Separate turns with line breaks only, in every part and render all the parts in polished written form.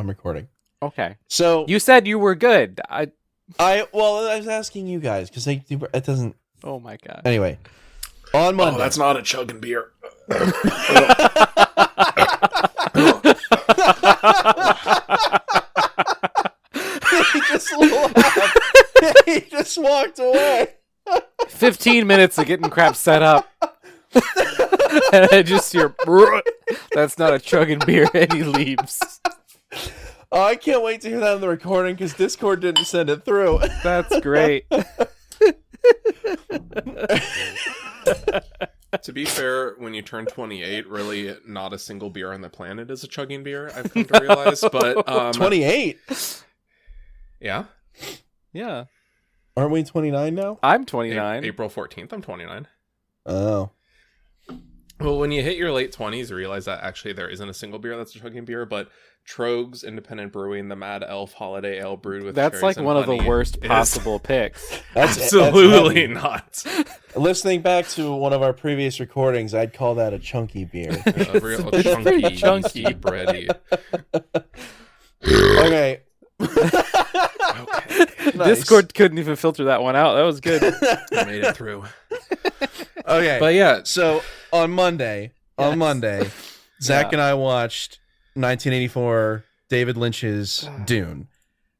I'm recording.
Okay.
So
You said you were good.
I was asking you guys because it doesn't.
Oh my god.
Anyway, on Monday.
Oh, that's not a chugging beer.
He just laughed. He just walked away.
15 minutes of getting crap set up. And I just hear, that's not a chugging beer, and he leaves.
Oh, I can't wait to hear that on the recording because Discord didn't send it through.
That's great.
To be fair, when you turn 28, really not a single beer on the planet is a chugging beer, I've come to realize. But
28?
Yeah.
Yeah.
Aren't we 29 now?
I'm 29.
April 14th, I'm 29.
Oh.
Well, when you hit your late 20s, you realize that actually there isn't a single beer that's a chugging beer, but Trogs Independent Brewing, the Mad Elf Holiday Ale brewed with
That's
cherries
like
and
one of the
honey
worst
is
possible picks.
absolutely not.
Listening back to one of our previous recordings, I'd call that a chunky beer.
A real
It's pretty chunky.
bready.
Okay.
Okay,
Nice.
Discord couldn't even filter that one out. That was good.
I made it through.
Okay.
But yeah,
So on Monday, Zach
Yeah.
and I watched 1984 David Lynch's Dune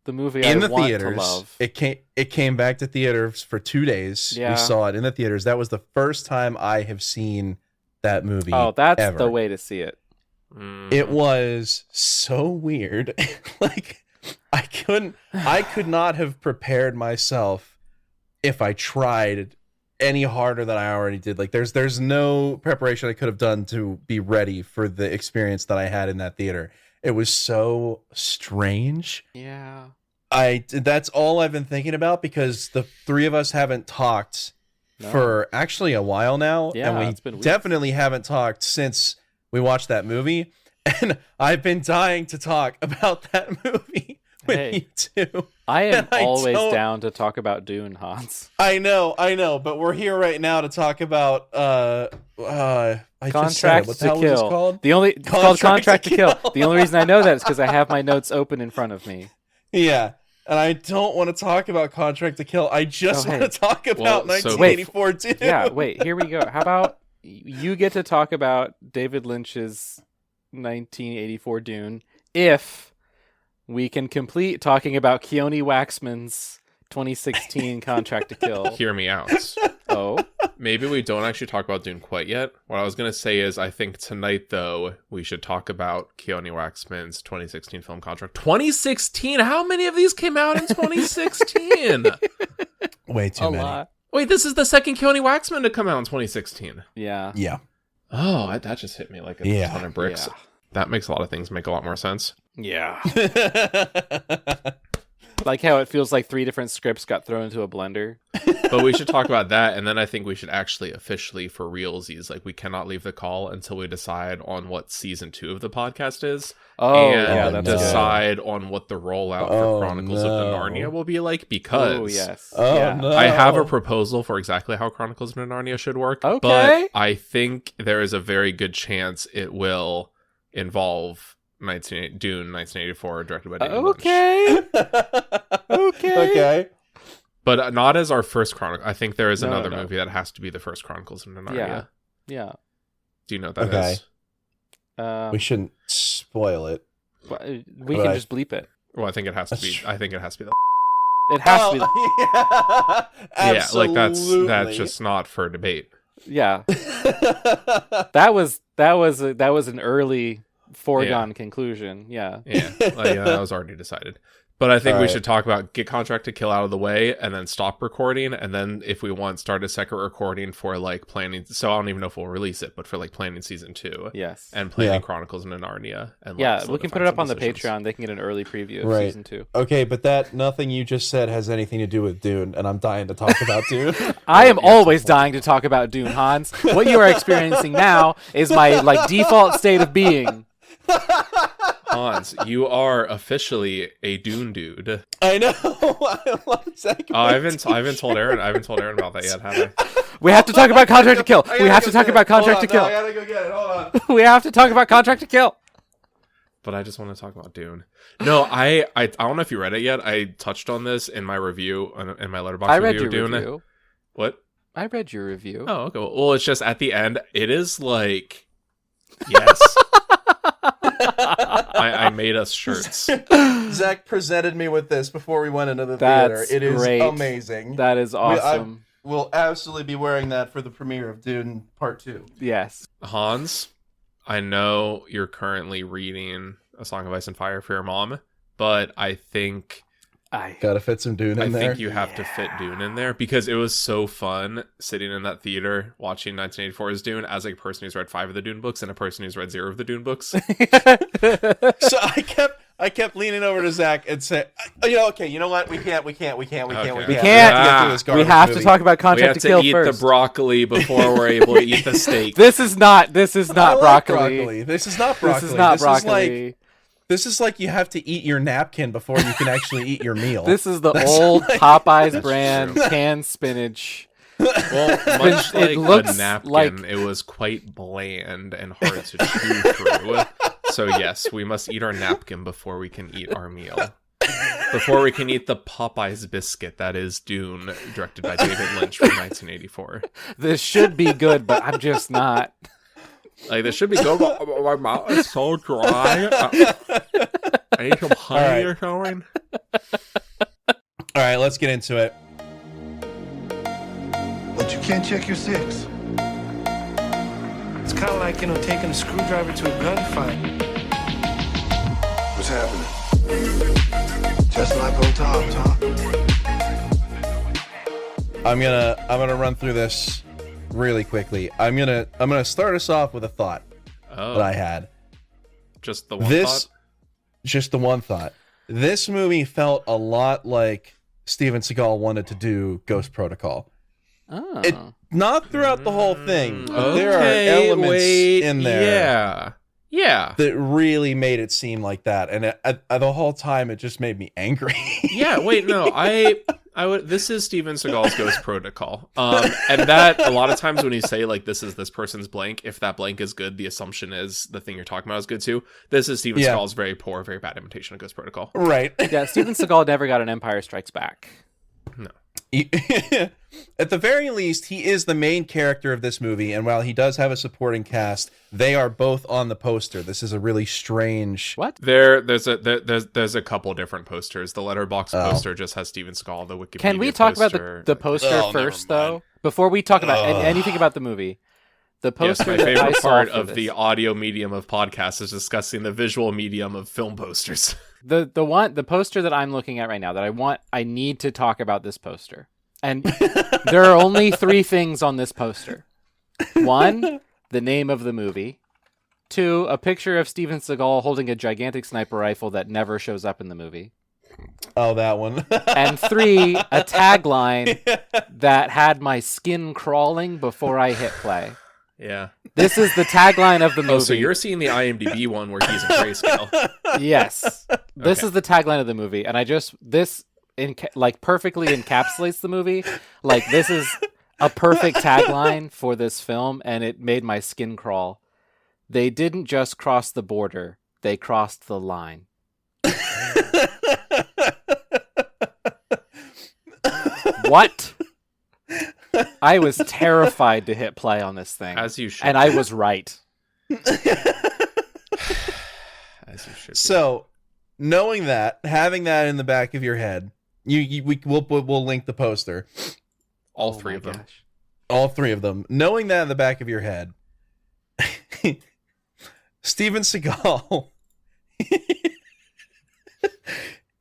The movie
in
I
the
want
theaters.
to love.
It came back to theaters for 2 days.
Yeah.
We saw it in the theaters. That was the first time I have seen that movie.
Oh, that's
ever.
the way to see it.
It was so weird. Like I could not have prepared myself if I tried any harder than I already did. Like there's no preparation I could have done to be ready for the experience that I had in that theater. It was so strange.
Yeah.
That's all I've been thinking about because the three of us haven't talked for actually a while now.
Yeah,
and
it's been
we
weeks.
definitely haven't talked since we watched that movie. And I've been dying to talk about that movie with
Hey.
you two.
I am
And I
always
don't-
down to talk about Dune, Hans.
I know, but we're here right now to talk about I just said it.
Contract
What the
to
hell was this
Kill.
called?
It's called Contract to Kill.
Kill.
The only reason I know that is because I have my notes open in front of me.
Yeah. And I don't want to talk about Contract to Kill. I just
Oh, hey.
want to talk about
Well, so-
1984 too.
Yeah, wait, here we go. How about you get to talk about David Lynch's 1984 Dune if we can complete talking about Keone Waxman's 2016 Contract to Kill.
hear me out.
Oh,
Maybe we don't actually talk about Dune quite yet. What I was going to say is I think tonight, though, we should talk about Keone Waxman's 2016 film Contract. 2016? How many of these came out in 2016?
Way too
a
many.
lot.
Wait, this is the second Keone Waxman to come out in 2016.
Yeah.
Yeah.
Oh, that just hit me like a
Yeah.
ton of bricks.
Yeah.
That makes a lot of things make a lot more sense.
Yeah. Like how it feels like 3 different scripts got thrown into a blender.
But we should talk about that, and then I think we should actually officially, for realsies, like we cannot leave the call until we decide on what season 2 of the podcast is.
Oh,
and
yeah, that's good.
decide on what the rollout
Oh,
for Chronicles of
no.
Narnia will be like, because
Oh, yes.
Oh,
yeah.
no.
I have a proposal for exactly how Chronicles of Narnia should work.
Okay.
But I think there is a very good chance it will involve Dune 1984, directed by David Lynch.
Okay. Okay.
Okay.
But not as our first Chronicle. I think there is
No,
another
no.
movie that has to be the first Chronicles of Narnia.
Yeah. Yeah.
Do you know what that is?
Okay. We shouldn't spoil it.
We
But
can
I-
just bleep it.
Well, I think it has to
That's
be.
true.
I think it has to be.
It has to be.
Oh, yeah.
Yeah, like that's
Absolutely.
just not for debate.
Yeah. That was an early foregone conclusion. Yeah.
Yeah, that was already decided. But I think
All
we
right.
should talk about get Contract to Kill out of the way, and then stop recording, and then if we want, start a second recording for like planning. So I don't even know if we'll release it, but for like planning season 2
Yes.
and planning
Yeah.
Chronicles of Narnia. And
Yeah,
like,
we can
solidify
put it up
some
on the
decisions.
Patreon. They can get an early preview of
Right.
season 2.
Okay, but that nothing you just said has anything to do with Dune, and I'm dying to talk about Dune.
I am always dying to talk about Dune, Hans. What you are experiencing now is my like default state of being.
Hans, you are officially a Dune dude.
I know. I love Zach.
Oh, I haven't told Aaron. I haven't told Aaron about that yet, have I?
We have to talk about Contract to Kill. We have to talk about Contract to
I
Kill.
gotta go get it. Hold on.
We have to talk about Contract to Kill.
but I just want to talk about Dune. No, I don't know if you read it yet. I touched on this in my review, in my Letterboxd
I read
review
your
of Dune.
review.
What?
I read your review.
Oh, okay. Well, it's just at the end, it is like, yes. I made us shirts.
Zach presented me with this before we went into the
That's
theater. It is
great.
amazing.
That is awesome.
We'll absolutely be wearing that for the premiere of Dune Part 2.
Yes.
Hans, I know you're currently reading A Song of Ice and Fire for your mom, but I think
Gotta fit some Dune in there.
I think you have to fit Dune in there because it was so fun sitting in that theater watching 1984's Dune as a person who's read 5 of the Dune books and a person who's read 0 of the Dune books.
So I kept leaning over to Zach and say, okay, you know what? We can't. We have to get through this
We have to
movie.
talk about
We
Contract
have
to
to
Kill
eat
first.
the broccoli before we're able to eat the steak.
This is not
I like
broccoli.
This is not broccoli.
This is not broccoli.
This is like you have to eat your napkin before you can actually eat your meal.
This is the old Popeyes
That's
brand
true.
canned spinach.
Well, much
It
like
looks
a napkin,
like-
it was quite bland and hard to chew through. So yes, we must eat our napkin before we can eat our meal. Before we can eat the Popeyes biscuit that is Dune, directed by David Lynch from 1984.
This should be good, but I'm just not.
Like, this should be good, but my mouth is so dry. I need some honey or something.
All right, let's get into it.
But you can't check your 6. It's kind of like, taking a screwdriver to a gunfight. What's happening? Just like on top.
I'm gonna run through this really quickly. I'm gonna start us off with a thought that I had.
Just the one thought?
Just the one thought. This movie felt a lot like Steven Seagal wanted to do Ghost Protocol.
Oh.
Not throughout the whole thing, but there are elements in there
Yeah.
that really made it seem like that. And the whole time, it just made me angry.
Yeah, wait, no, I would. This is Steven Seagal's Ghost Protocol, and that a lot of times when you say like this is this person's blank, if that blank is good, the assumption is the thing you're talking about is good too. This is Steven Seagal's very poor, very bad imitation of Ghost Protocol.
Right.
Yeah, Steven Seagal never got an Empire Strikes Back.
No.
At the very least, he is the main character of this movie, and while he does have a supporting cast, they are both on the poster. This is a really strange.
What?
There's a couple different posters. The Letterboxd poster just has Steven Seagal. The Wikipedia.
Can we talk
poster,
about the poster first, though, before we talk about anything about the movie? The poster.
Yes, my
that I
favorite
saw
part
for
of
this.
the audio medium of podcasts is discussing the visual medium of film posters.
The poster that I'm looking at right now that I need to talk about this poster. And there are only 3 things on this poster. 1, the name of the movie. 2, a picture of Steven Seagal holding a gigantic sniper rifle that never shows up in the movie.
Oh, that one.
And 3, a tagline that had my skin crawling before I hit play.
Yeah.
This is the tagline of the movie.
Oh, so you're seeing the IMDb one where he's in grayscale.
Yes. This
Okay.
is the tagline of the movie, and perfectly encapsulates the movie. Like, this is a perfect tagline for this film, and it made my skin crawl. They didn't just cross the border, they crossed the line. What? I was terrified to hit play on this thing.
As you should.
And I was right.
As you should.
So, knowing that, having that in the back of your head, we'll link the poster.
All
Oh
3
my
of them.
gosh.
All 3 of them. Knowing that in the back of your head, Steven Seagal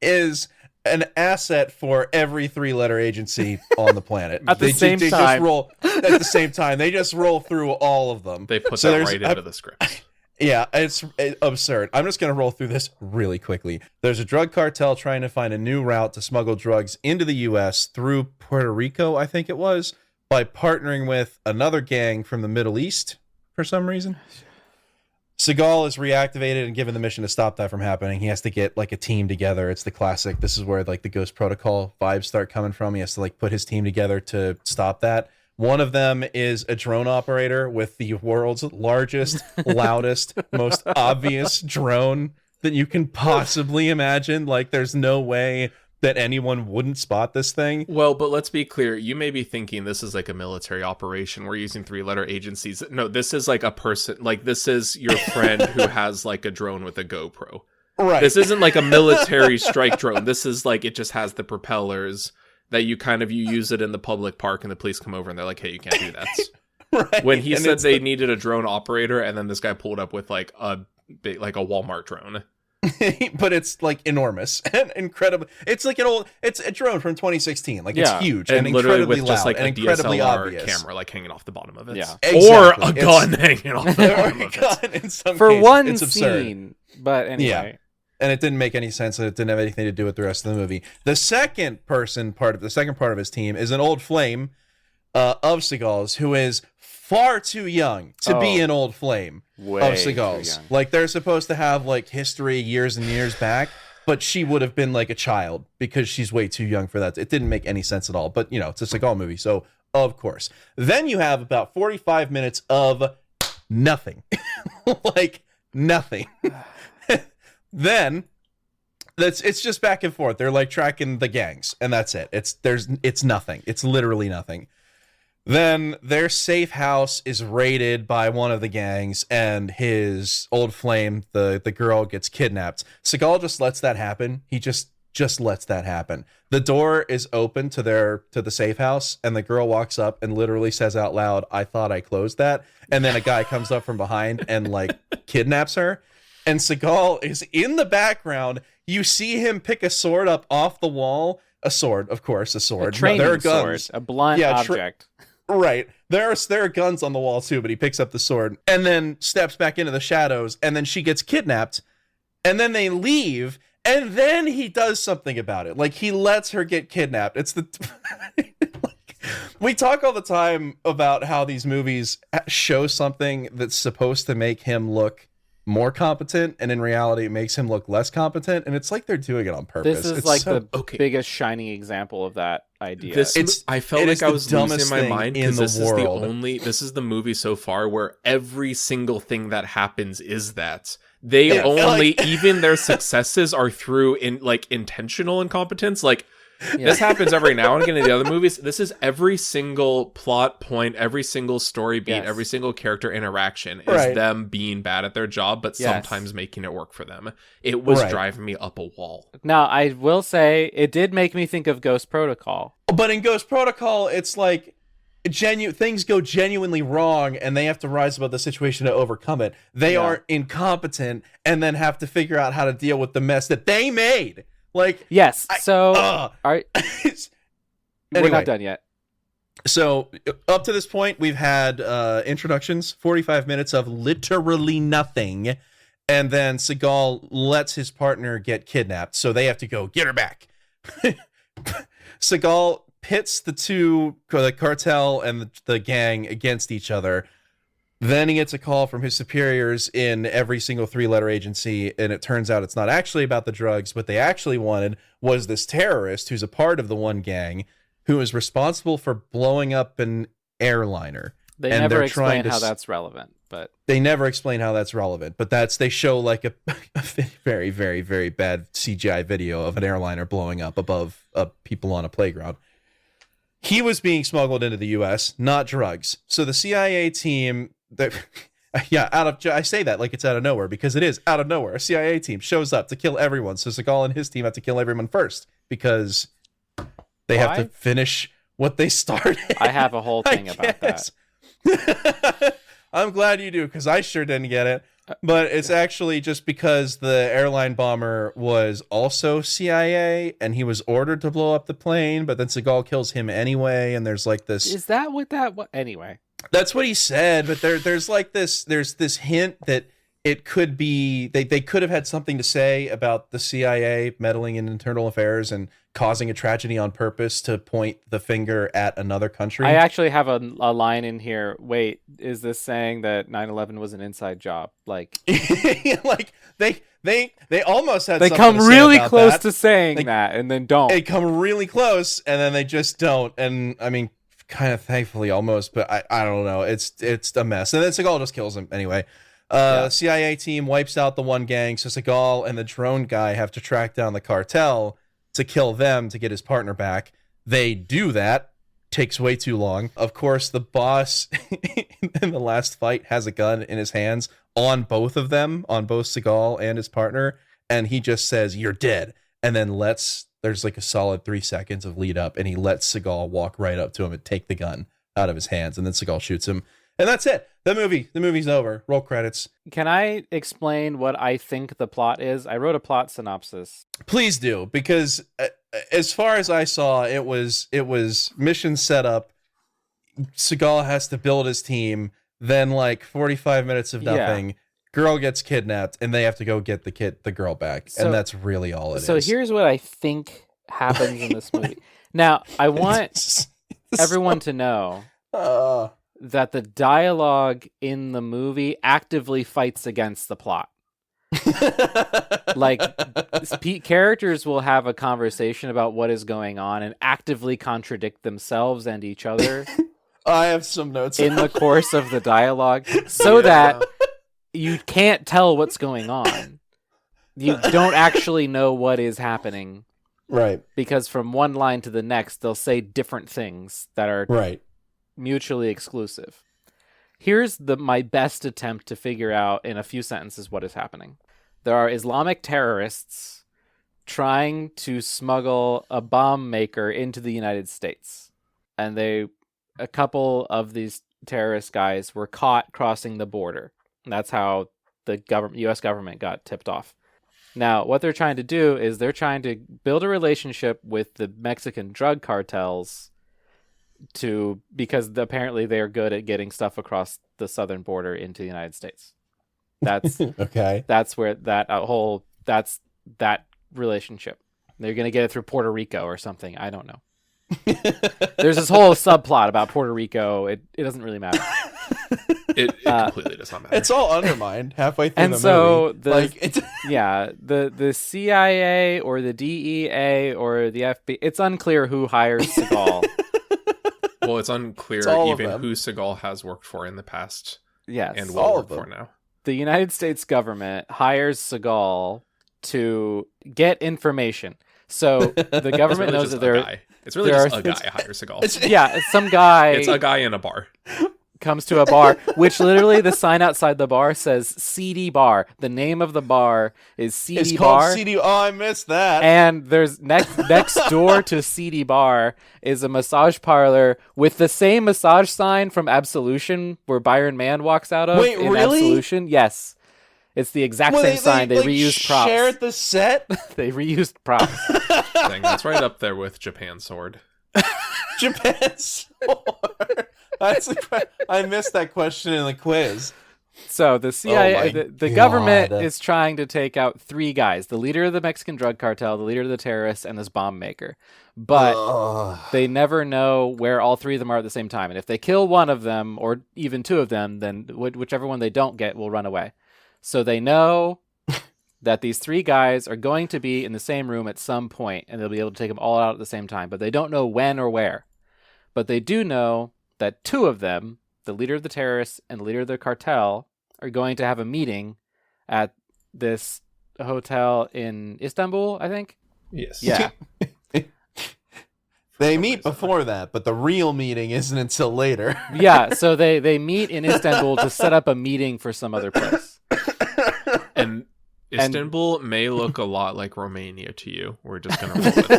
is an asset for every 3-letter agency on the planet.
At the same time.
At the same time. They just roll through all of them.
They put
So
that
there's-
right into the script.
Yeah, it's absurd. I'm just going to roll through this really quickly. There's a drug cartel trying to find a new route to smuggle drugs into the U.S. through Puerto Rico, I think it was, by partnering with another gang from the Middle East for some reason. Seagal is reactivated and given the mission to stop that from happening. He has to get like a team together. It's the classic. This is where like the Ghost Protocol vibes start coming from. He has to like put his team together to stop that. One of them is a drone operator with the world's largest, loudest, most obvious drone that you can possibly imagine. Like, there's no way that anyone wouldn't spot this thing.
Well, but let's be clear. You may be thinking this is like a military operation. We're using 3-letter agencies. No, this is like a person. Like, this is your friend who has like a drone with a GoPro.
Right.
This isn't like a military strike drone. This is like, it just has the propellers that you use it in the public park, and the police come over and they're like, hey, you can't do that.
Right.
When he
And
said they needed a drone operator, and then this guy pulled up with like a Walmart drone.
But it's like enormous and incredible. It's like it's a drone from 2016. Like, it's huge and
literally
incredibly
with just
loud
like
and
a
incredibly
DSLR
obvious.
camera like hanging off the bottom of it.
Yeah.
Or
Exactly.
a gun hanging off the bottom of it.
Gun in some
For
cases.
one
It's absurd.
scene, but anyway.
Yeah. And it didn't make any sense, and it didn't have anything to do with the rest of the movie. The second part of his team is an old flame of Seagal's, who is far too young to be an old flame
Way
of
too
Seagal's.
young.
Like, they're supposed to have like history years and years back, but she would have been like a child because she's way too young for that. It didn't make any sense at all. But it's a Seagal movie, so of course. Then you have about 45 minutes of nothing, like nothing. Then it's just back and forth. They're like tracking the gangs, and that's it. It's nothing. It's literally nothing. Then their safe house is raided by one of the gangs, and his old flame, the girl, gets kidnapped. Seagal just lets that happen. He just lets that happen. The door is open to the safe house, and the girl walks up and literally says out loud, "I thought I closed that." And then a guy comes up from behind and like kidnaps her. And Seagal is in the background. You see him pick a sword up off the wall. A sword, of course, a sword.
A training
there are guns.
sword, a blunt object.
Right. There are guns on the wall too, but he picks up the sword and then steps back into the shadows, and then she gets kidnapped, and then they leave, and then he does something about it. Like, he lets her get kidnapped. It's the we talk all the time about how these movies show something that's supposed to make him look more competent, and in reality it makes him look less competent, and it's like they're doing it on purpose.
This is
it's
like
so,
the biggest shining example of that idea.
I felt
it
like
is
I
the
was losing
dumbest
my
thing
mind
in
because
the
this
world.
this is the movie so far where every single thing that happens is that they
Yeah,
only
like-
even their successes are through intentional incompetence. Like,
Yeah.
this happens every now and again in the other movies. This is every single plot point, every single story beat,
Yes.
every single character interaction is
Right.
them being bad at their job, but
Yes.
sometimes making it work for them. It was
Right.
driving me up a wall.
Now, I will say it did make me think of Ghost Protocol.
But in Ghost Protocol, it's like things go genuinely wrong, and they have to rise above the situation to overcome it. They are incompetent, and then have to figure out how to deal with the mess that they made. Like,
Yes. So,
ugh.
we're
Anyway.
not done yet.
So up to this point, we've had introductions, 45 minutes of literally nothing, and then Seagal lets his partner get kidnapped, so they have to go get her back. Seagal pits the cartel and the gang against each other. Then he gets a call from his superiors in every single 3-letter agency, and it turns out it's not actually about the drugs. What they actually wanted was this terrorist who's a part of the one gang who is responsible for blowing up an airliner.
They
and
never
they're trying
explain
to
how that's relevant, but
They never explain how that's relevant, but they show like a very, very, very bad CGI video of an airliner blowing up above people on a playground. He was being smuggled into the U.S., not drugs. So the CIA team, I say that like it's out of nowhere, because it is out of nowhere. A CIA team shows up to kill everyone. So Seagal and his team have to kill everyone first because they have to
Why?
finish what they started.
I have a whole thing about that.
that. I'm glad you do, because I sure didn't get it. But it's actually just because the airline bomber was also CIA, and he was ordered to blow up the plane, but then Seagal kills him anyway, and there's like this...
Is that what that was? Anyway.
That's what he said, but there's this hint that it could be... They could have had something to say about the CIA meddling in internal affairs and causing a tragedy on purpose to point the finger at another country.
I actually have a line in here. Wait, is this saying that 9/11 was an inside job? Like,
like they almost had
they
something
come
to say
really
about
close
that.
to saying that, and then don't.
They come really close, and then they just don't. And I mean, kind of thankfully almost, but I don't know. It's a mess. And then Seagal just kills him anyway. CIA team wipes out the one gang, so Seagal and the drone guy have to track down the cartel to kill them to get his partner back. They do that. Takes way too long. Of course, the boss in the last fight has a gun in his hands on both of them, on both Seagal and his partner, and he just says, "You're dead," and then there's like a solid 3 seconds of lead up, and he lets Seagal walk right up to him and take the gun out of his hands, and then Seagal shoots him, and that's it. The movie's over. Roll credits.
Can I explain what I think the plot is? I wrote a plot synopsis.
Please do, because as far as I saw, it was mission setup. Seagal has to build his team, then like 45 minutes of nothing. Yeah. Girl gets kidnapped, and they have to go get the girl back, and that's really all it is.
So here's what I think happens in this movie. Now, I want everyone to know that the dialogue in the movie actively fights against the plot. Like, characters will have a conversation about what is going on and actively contradict themselves and each other.
I have some notes
in the course of the dialogue, so that you can't tell what's going on. You don't actually know what is happening.
Right.
Because from one line to the next, they'll say different things that are mutually exclusive. Here's my best attempt to figure out in a few sentences what is happening. There are Islamic terrorists trying to smuggle a bomb maker into the United States. And a couple of these terrorist guys were caught crossing the border. That's how the U.S. government got tipped off. Now, what they're trying to do is they're trying to build a relationship with the Mexican drug cartels because apparently they are good at getting stuff across the southern border into the United States. That's
okay.
That's where that relationship. They're going to get it through Puerto Rico or something. I don't know. There's this whole subplot about Puerto Rico. It doesn't really matter.
It completely does not matter.
It's all undermined halfway through
and
the
so
movie.
The CIA or the DEA or the FBI, it's unclear who hires Seagal.
Well, it's unclear even who Seagal has worked for in the past.
Yes.
And will work for now.
The United States government hires Seagal to get information. So the government knows that
it's really just a guy hires Seagal.
It's some guy.
It's a guy in a bar.
Comes to a bar, which literally the sign outside the bar says CD Bar. The name of the bar is CD
it's
Bar.
Called CD. Oh, I missed that.
And there's next door to CD Bar is a massage parlor with the same massage sign from Absolution where Byron Mann walks out of.
Wait,
in
really?
Absolution, yes. It's the exact same sign. They reused props.
Shared the set.
They reused props.
Dang, that's right up there with Japan Sword.
Japan Sword. I missed that question in the quiz.
So the CIA, the government is trying to take out 3 guys: the leader of the Mexican drug cartel, the leader of the terrorists, and this bomb maker. But they never know where all 3 of them are at the same time. And if they kill one of them, or even 2 of them, then whichever one they don't get will run away. So they know that these 3 guys are going to be in the same room at some point, and they'll be able to take them all out at the same time. But they don't know when or where. But they do know that 2 of them, the leader of the terrorists and the leader of the cartel, are going to have a meeting at this hotel in Istanbul, I think?
Yes.
Yeah.
They meet before that, but the real meeting isn't until later.
Yeah, so they meet in Istanbul to set up a meeting for some other place.
And Istanbul may look a lot like Romania to you. We're just going to roll with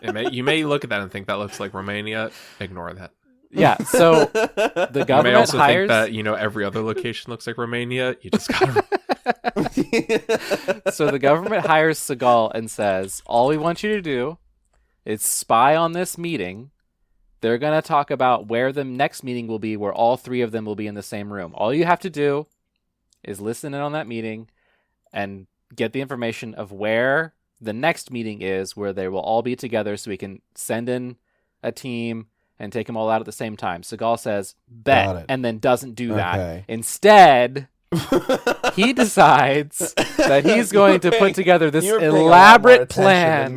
it. You may look at that and think that looks like Romania. Ignore that.
Yeah, so the government
you may also
hires...
think that, every other location looks like Romania. You just gotta...
So the government hires Seagal and says, all we want you to do is spy on this meeting. They're going to talk about where the next meeting will be, where all 3 of them will be in the same room. All you have to do is listen in on that meeting and get the information of where the next meeting is, where they will all be together so we can send in a team and take them all out at the same time. Seagal says, bet, and then doesn't do that. Instead, he decides that he's going to put together this elaborate plan.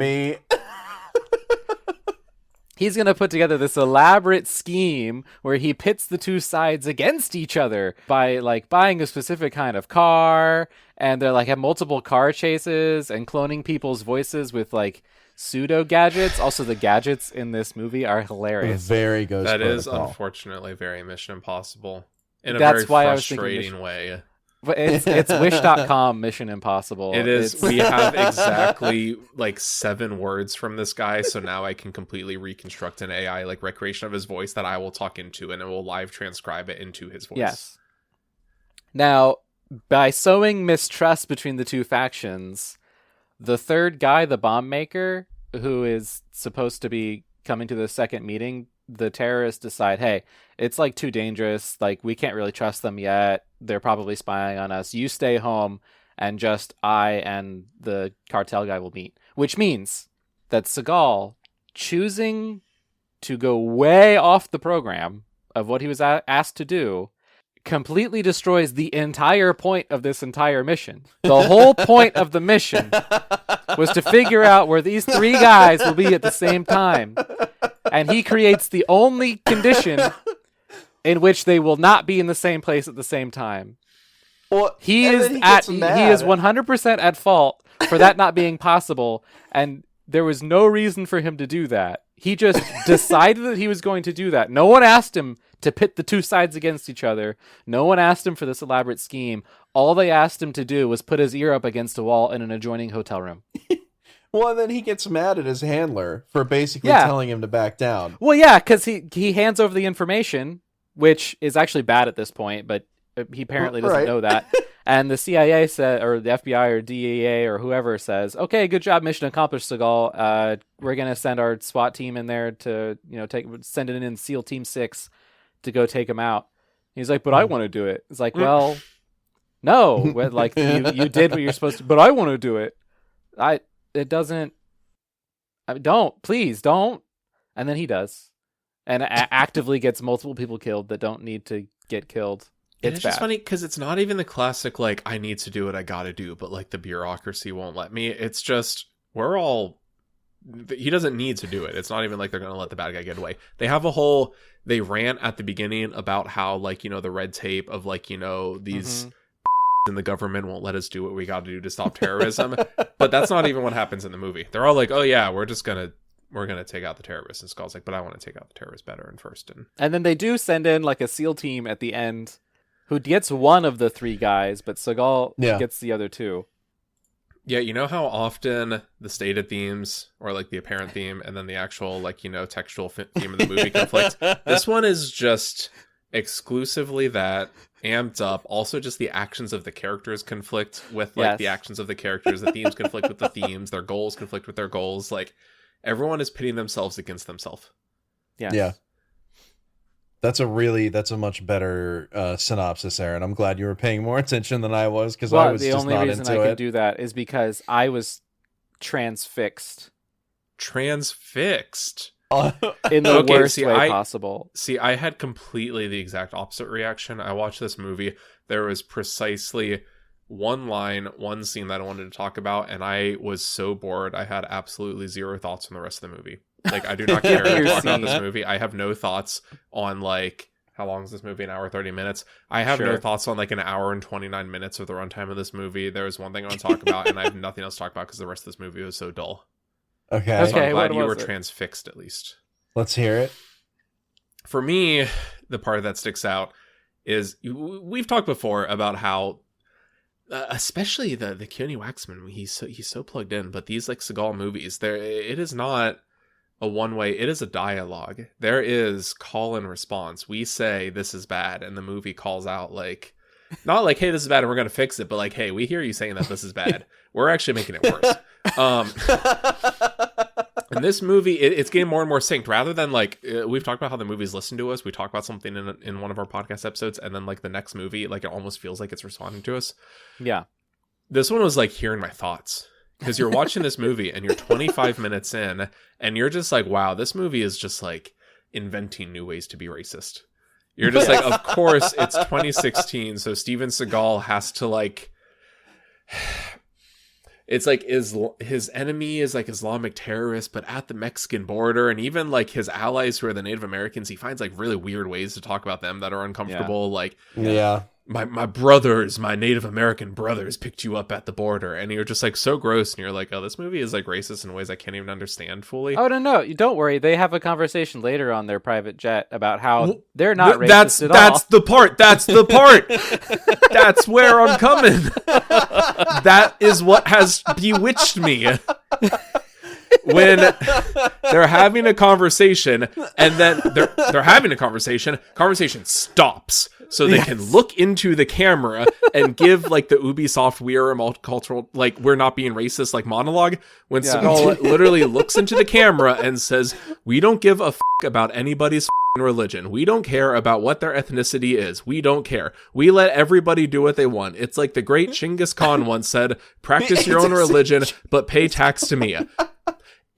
he's going to put together this elaborate scheme where he pits the two sides against each other by like buying a specific kind of car, and they're like have multiple car chases and cloning people's voices with like pseudo gadgets. Also, the gadgets in this movie are hilarious.
Very Ghost
That is
Protocol.
unfortunately very Mission Impossible in a
That's
very
why I was thinking
frustrating way.
But it's Wish.com Mission Impossible.
It is.
It's-
We have exactly like 7 words from this guy, so now I can completely reconstruct an AI like recreation of his voice that I will talk into, and it will live transcribe it into his voice.
Yes. Now, by sowing mistrust between the two factions, the third guy, the bomb maker, who is supposed to be coming to the second meeting, the terrorists decide, hey, it's like too dangerous. Like, we can't really trust them yet. They're probably spying on us. You stay home, and just I and the cartel guy will meet. Which means that Seagal, choosing to go way off the program of what he was asked to do, completely destroys the entire point of this entire mission. The whole point of the mission was to figure out where these 3 guys will be at the same time. And he creates the only condition in which they will not be in the same place at the same time.
Well,
He
and
is
then he gets
he is
mad.
100% at fault for that not being possible, and there was no reason for him to do that. He just decided that he was going to do that. No one asked him to pit the two sides against each other. No one asked him for this elaborate scheme. All they asked him to do was put his ear up against a wall in an adjoining hotel room.
Well, and then he gets mad at his handler for basically
Yeah.
telling him to back down.
Well, yeah, because he hands over the information, which is actually bad at this point, but he apparently doesn't
Right.
know that. And the CIA said, or the FBI or DEA or whoever says, "Okay, good job, mission accomplished, Seagal. We're gonna send our SWAT team in there to, send it in SEAL Team 6 to go take him out." He's like, "But I want to do it." It's like, well, no, like you did what you're supposed to, but I want to do it. Don't, please don't. And then he does, and actively gets multiple people killed that don't need to get killed.
It's just
bad.
funny because it's not even the classic, like, I need to do what I gotta do, but, like, the bureaucracy won't let me. It's just, he doesn't need to do it. It's not even like they're gonna let the bad guy get away. They have they rant at the beginning about how, like, the red tape of, like, these in the government won't let us do what we gotta do to stop terrorism. But that's not even what happens in the movie. They're all like, oh yeah, we're gonna take out the terrorists. And Skull's like, but I want to take out the terrorists better and first.
And then they do send in like a SEAL team at the end who gets one of the 3 guys, but Seagal gets the other 2.
Yeah, you know how often the stated themes or like the apparent theme and then the actual like, textual theme of the movie conflict? This one is just exclusively that amped up. Also just the actions of the characters conflict with like the actions of the characters. The themes conflict with the themes. Their goals conflict with their goals. Like everyone is pitting themselves against themselves.
Yeah.
That's a much better synopsis, Aaron. I'm glad you were paying more attention than I was, because
Well,
I was
the
just
only
not
reason
into
I
it.
could do that is because I was transfixed
Transfixed.
in the
Okay,
worst
see,
way possible.
See, I had completely the exact opposite reaction. I watched this movie. There was precisely one line, one scene that I wanted to talk about, and I was so bored. I had absolutely zero thoughts on the rest of the movie. Like, I do not care to talk about this movie. I have no thoughts on, like, how long is this movie? An hour, 30 minutes? I have no thoughts on, like, an hour and 29 minutes of the runtime of this movie. There was one thing I want to talk about, and I have nothing else to talk about because the rest of this movie was so dull.
Okay,
So I'm glad
what
you were
was it?
transfixed, at least.
let's hear it.
For me, the part that sticks out is we've talked before about how, especially the Keanu Waxman, he's so plugged in. But these like Seagal movies, it is not a one way. It is a dialogue. There is call and response. We say this is bad, and the movie calls out like, not like, hey, this is bad and we're gonna fix it, but like, hey, we hear you saying that this is bad. We're actually making it worse. And this movie, it's getting more and more synced. Rather than like, we've talked about how the movies listen to us. We talk about something in one of our podcast episodes, and then like the next movie, like it almost feels like it's responding to us.
Yeah.
This one was like hearing my thoughts, because you're watching this movie and you're 25 minutes in, and you're just like, wow, this movie is just like inventing new ways to be racist. You're just like, of course, it's 2016, so Steven Seagal has to like. it's like his enemy is like Islamic terrorists, but at the Mexican border, and even like his allies who are the Native Americans, he finds like really weird ways to talk about them that are uncomfortable. Like, my brothers, my Native American brothers picked you up at the border, and you're just like so gross, and you're like, oh, this movie is like racist in ways I can't even understand fully.
Oh no, you don't worry. They have a conversation later on their private jet about how they're not racist at all.
That's the part. That's the part. That's where I'm coming. That is what has bewitched me. When they're having a conversation, and then they're having a conversation stops so they can look into the camera and give like the Ubisoft "we are a multicultural, like we're not being racist" like monologue. When Seagal literally looks into the camera and says, "We don't give a about anybody's religion. We don't care about what their ethnicity is. We don't care. We let everybody do what they want. It's like the great Genghis Khan once said, practice your own religion, but pay tax to me."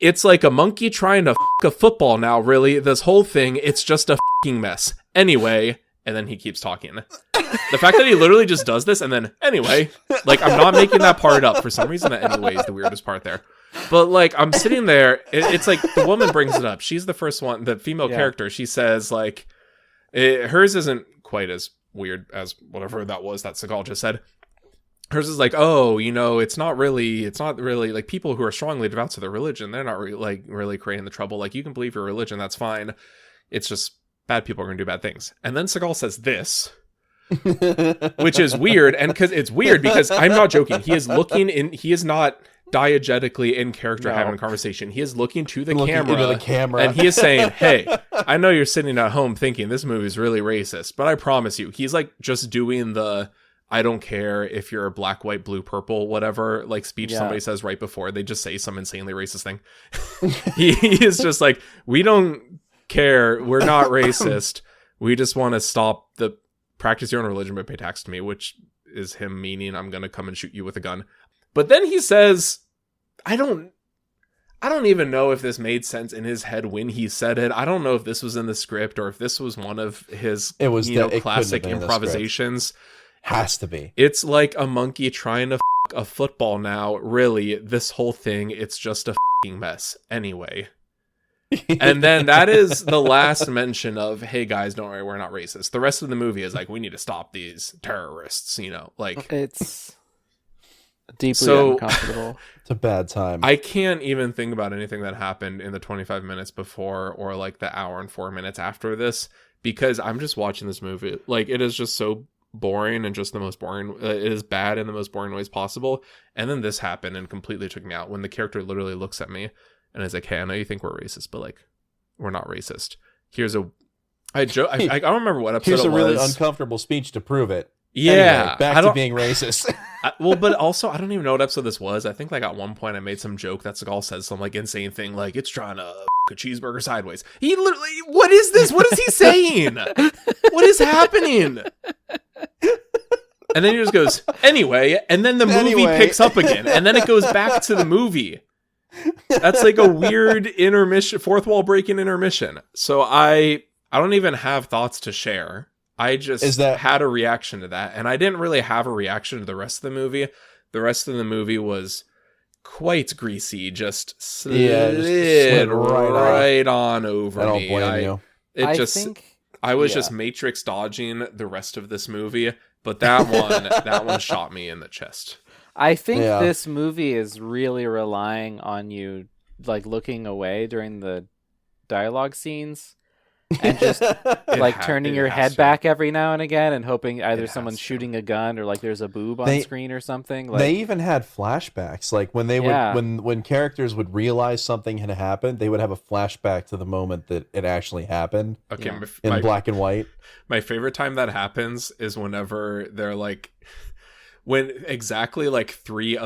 It's like a monkey trying to a football now, really. This whole thing, it's just a mess. Anyway, and then he keeps talking. The fact that he literally just does this and then, anyway, like, I'm not making that part up. For some reason, that anyway is the weirdest part there. But, like, I'm sitting there, it's like, the woman brings it up. She's the first one, the female character. She says, like, hers isn't quite as weird as whatever that was that Seagal just said. Hers is like, oh, you know, it's not really like people who are strongly devout to their religion. They're not really creating the trouble. Like, you can believe your religion. That's fine. It's just bad people are going to do bad things. And then Seagal says this, which is weird. And it's weird because I'm not joking. He is not diegetically in character having a conversation. He is looking into the camera, and he is saying, hey, I know you're sitting at home thinking this movie is really racist, but I promise you, he's like just doing the I don't care if you're black, white, blue, purple, whatever, like speech somebody says right before they just say some insanely racist thing. He is just like, we don't care. We're not racist. We just want to stop the practice your own religion but pay tax to me, which is him meaning I'm going to come and shoot you with a gun. But then he says, I don't even know if this made sense in his head when he said it. I don't know if this was in the script or if this was one of his classic improvisations.
Has to be.
It's like a monkey trying to a football now. Really, this whole thing, it's just a mess. Anyway. And then that is the last mention of, hey guys, don't worry, we're not racist. The rest of the movie is like, we need to stop these terrorists, you know, like. It's
deeply uncomfortable.
It's a bad time.
I can't even think about anything that happened in the 25 minutes before or like the hour and 4 minutes after this, because I'm just watching this movie. Like, it is just so boring and just the most boring. It is bad in the most boring ways possible. And then this happened and completely took me out when the character literally looks at me and is like, hey, I know you think we're racist, but like, we're not racist. Here's a I don't remember what episode it was.
Here's a really uncomfortable speech to prove it.
Yeah,
anyway, back to being racist.
Well, but also, I don't even know what episode this was. I think like at one point I made some joke that Seagal says some like insane thing, like it's trying to a cheeseburger sideways. He literally, what is this? What is he saying? What is happening? And then he just goes, anyway, and then the movie picks up again, and then it goes back to the movie. That's like a weird intermission, fourth wall breaking intermission. So I don't even have thoughts to share. I just had a reaction to that, and I didn't really have a reaction to the rest of the movie. The rest of the movie was quite greasy, just slid right on over me.
I don't blame you.
I was just Matrix dodging the rest of this movie, but that one shot me in the chest.
I think this movie is really relying on you like looking away during the dialogue scenes. And just like turning your head back every now and again and hoping either someone's shooting a gun or like there's a boob on screen or something. Like,
they even had flashbacks. Like when they would when characters would realize something had happened, they would have a flashback to the moment that it actually happened.
Okay,
in black and white.
My favorite time that happens is whenever they're like, when exactly like 3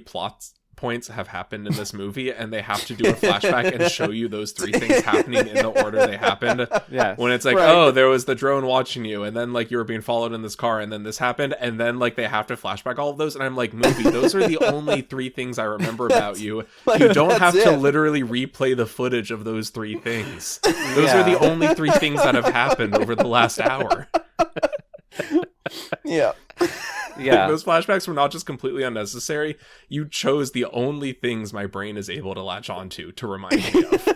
plot points have happened in this movie, and they have to do a flashback and show you those 3 things happening in the order they happened.
Yeah.
When it's like, oh, there was the drone watching you, and then like you were being followed in this car, and then this happened, and then like they have to flashback all of those, and I'm like, movie, those are the only 3 things I remember about you. You don't have to literally replay the footage of those 3 things. Those are the only 3 things that have happened over the last hour.
Yeah.
Yeah.
Those flashbacks were not just completely unnecessary. You chose the only things my brain is able to latch onto to remind me of.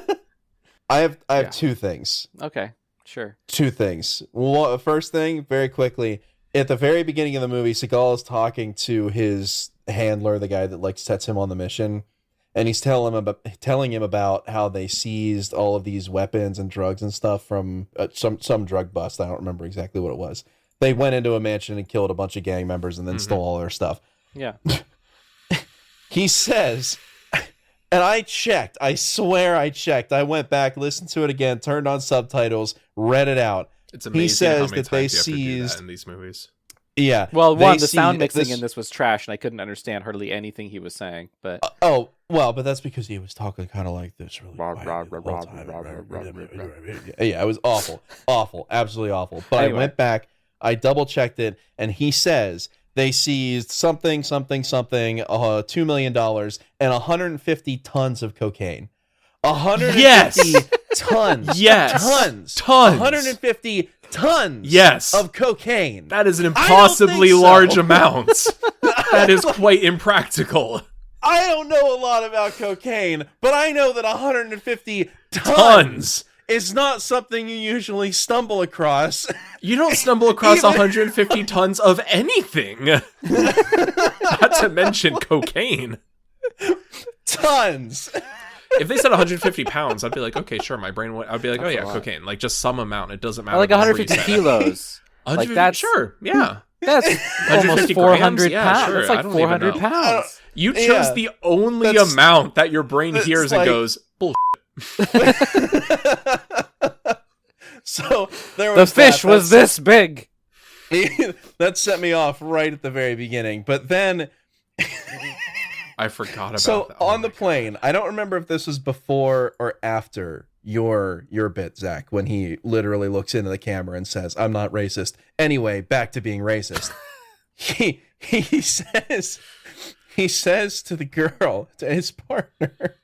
I have
Yeah.
two things.
Okay, sure.
Two things. Well, first thing, very quickly, at the very beginning of the movie, Seagal is talking to his handler, the guy that like sets him on the mission, and he's telling him about how they seized all of these weapons and drugs and stuff from some drug bust. I don't remember exactly what it was. They went into a mansion and killed a bunch of gang members and then stole all their stuff.
Yeah.
He says, and I checked. I swear I checked. I went back, listened to it again, turned on subtitles, read it out.
It's amazing
He says
how many
that they
times you have to do that
seized
in these movies.
Yeah.
Well,
they
one, the
see
sound mixing
this-
in this was trash, and I couldn't understand hardly anything he was saying. But
Oh, well, but that's because he was talking kind of like this really quietly the whole time. Yeah, it was awful. Awful. Absolutely awful. But
Anyway.
I went back, I double checked it, and he says they seized something, $2 million and 150 tons of cocaine. 150
Yes!
tons.
Yes!
Tons. 150 tons
Yes!
of cocaine.
That is an
I don't
impossibly
think so.
large amount. That is quite impractical.
I don't know a lot about cocaine, but I know that 150 tons
Tons.
is not something you usually stumble across.
You don't stumble across
Even-
150 tons of anything. Not to mention cocaine.
Tons.
If they said 150 pounds, I'd be like, okay, sure. My brain would. I'd be like,
That's
oh
a
yeah,
lot.
cocaine. Like just some amount. It doesn't
I
matter.
like
the number you
150
said.
kilos.
150,
that's-
sure, yeah.
That's almost
150
400
grams? Yeah,
pounds.
sure.
That's
I
like
don't even
400
know.
pounds.
You chose
Yeah.
the only
That's-
amount that your brain
that's
hears
like-
and goes, bullshit.
So there
The
was
fish
that.
was this big.
That set me off right at the very beginning. But then,
I forgot about
so
that. Oh
on
my
the plane, I don't remember if this was before or after your bit, Zach, when he literally looks into the camera and says, "I'm not racist." Anyway, back to being racist. he says to the girl, to his partner,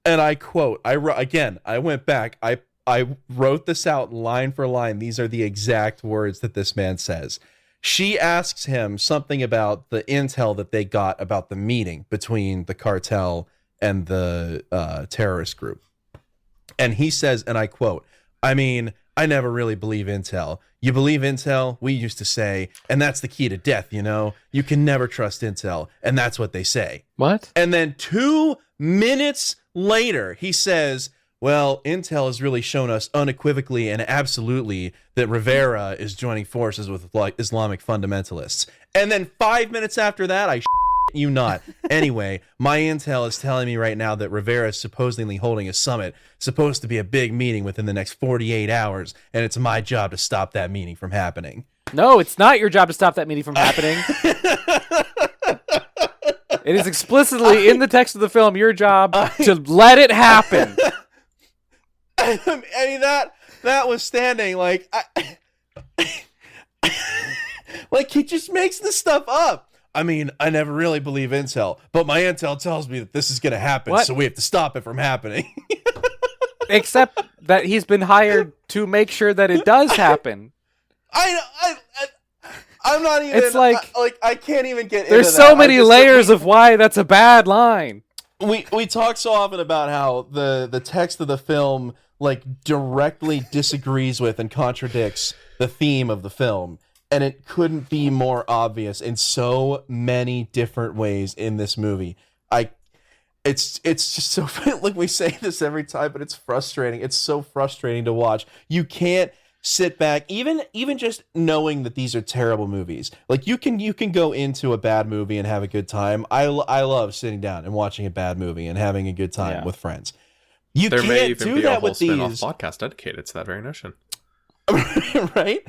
and I quote, I went back, I wrote this out line for line. These are the exact words that this man says. She asks him something about the intel that they got about the meeting between the cartel and the terrorist group. And he says, and I quote, "I mean, I never really believe intel. You believe intel? We used to say, and that's the key to death, you know? You can never trust intel. And that's what they say."
What?
And then 2 minutes later, he says, "Well, intel has really shown us unequivocally and absolutely that Rivera is joining forces with like Islamic fundamentalists." And then 5 minutes after that, I you not. Anyway, my intel is telling me right now that Rivera is supposedly holding a summit, supposed to be a big meeting within the next 48 hours, and it's my job to stop that meeting from happening.
No, it's not your job to stop that meeting from happening. It is explicitly in the text of the film your job to let it happen.
I mean, that was standing like like he just makes this stuff up. "I mean, I never really believe intel, but my intel tells me that this is going to happen,
What?
so we have to stop it from happening."
Except that he's been hired to make sure that it does happen.
I'm not even.
It's like-
I can't even get.
There's
into
so
that.
many layers of why that's a bad line.
We talk so often about how the text of the film like directly disagrees with and contradicts the theme of the film, and it couldn't be more obvious in so many different ways in this movie. It's just so like we say this every time, but it's frustrating. It's so frustrating to watch. You can't sit back, even just knowing that these are terrible movies. Like you can go into a bad movie and have a good time. I love sitting down and watching a bad movie and having a good time
Yeah.
with friends. You
There may
can't
even
do
be a
that
whole
with
spin-off
these,
podcast dedicated to that very notion.
right?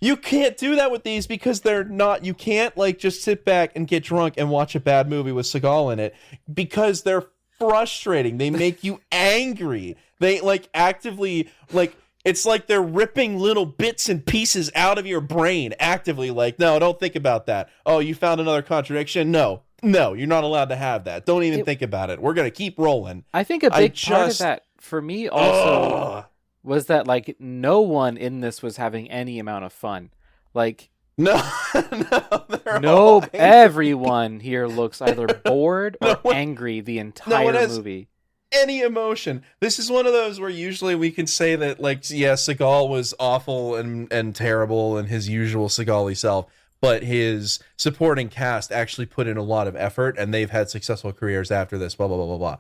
You can't do that with these because they're not. You can't like just sit back and get drunk and watch a bad movie with Seagal in it because they're frustrating. They make you angry. They like actively like. It's like they're ripping little bits and pieces out of your brain actively. Like, no, don't think about that. Oh, you found another contradiction? No, you're not allowed to have that. Don't even think about it. We're going to keep rolling.
I think a big part of
just-
that for me also
Ugh.
was that like no one in this was having any amount of fun. Like
No, no, they're
No,
all angry.
everyone here looks either bored or
No one-
angry the
one
entire
has-
movie.
Any emotion. This is one of those where usually we can say that, like, yeah, Seagal was awful and terrible and his usual Seagal-y self, but his supporting cast actually put in a lot of effort, and they've had successful careers after this, blah, blah, blah, blah, blah.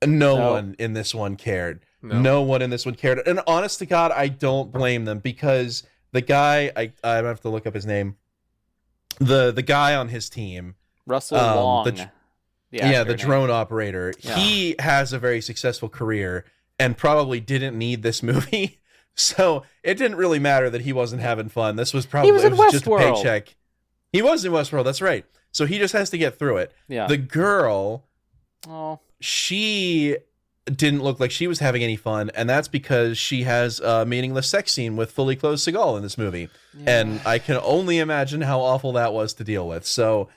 No one in this one cared. No one in this one cared. And honest to God, I don't blame them, because the guy, I have to look up his name, the guy on his team,
Russell Long.
the drone operator.
Yeah.
He has a very successful career and probably didn't need this movie. So it didn't really matter that he wasn't having fun. This was probably
was in
just a
Westworld.
paycheck. He was in Westworld, that's right. So he just has to get through it.
Yeah.
The girl,
Oh.
she didn't look like she was having any fun, and that's because she has a meaningless sex scene with fully clothed Seagal in this movie.
Yeah.
And I can only imagine how awful that was to deal with. So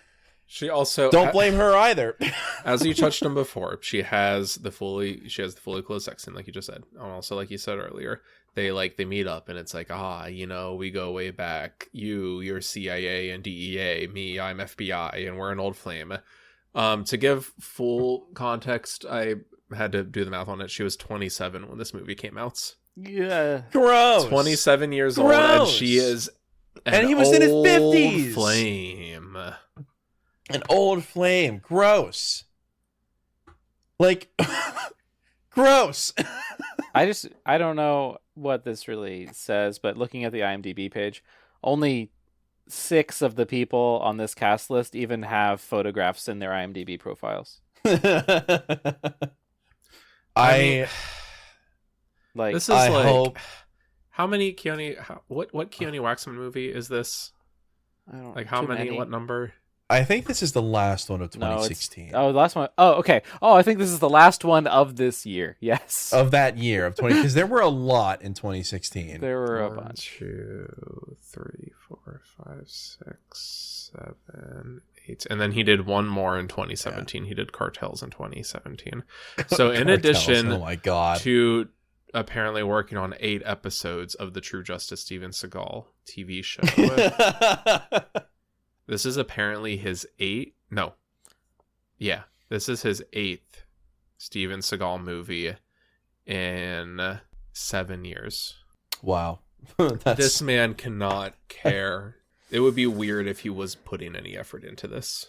She also
don't blame her either.
as you touched on before, she has the fully clothed sex scene, like you just said. And also, like you said earlier, they meet up and it's like, we go way back. You're CIA and DEA, me, I'm FBI, and we're an old flame. To give full context, I had to do the math on it. She was 27 when this movie came out.
Yeah.
Gross.
27 years old, and she is
And he was in his
old
50s.
flame.
An old flame. Gross. Like, gross.
I don't know what this really says, but looking at the IMDb page, only 6 of the people on this cast list even have photographs in their IMDb profiles.
I
Like,
This is
I
like
hope.
how many what Keanu Waxman movie is this?
I don't
Like how
too
many? What number?
I think this is the last one of
No,
2016.
Oh, the last one. Oh, okay. Oh, I think this is the last one of this year. Yes.
Of that year of 20, because there were a lot in 2016.
There were a
1,
bunch.
2, 3, 4, 5, 6, 7, 8, and then he did one more in 2017. He did Cartels in 2017. So in
Cartels,
addition
oh my God.
to apparently working on 8 episodes of the True Justice Steven Seagal TV show. This is apparently his 8th. No. Yeah. This is his 8th Steven Seagal movie in 7 years.
Wow.
This man cannot care. It would be weird if he was putting any effort into this.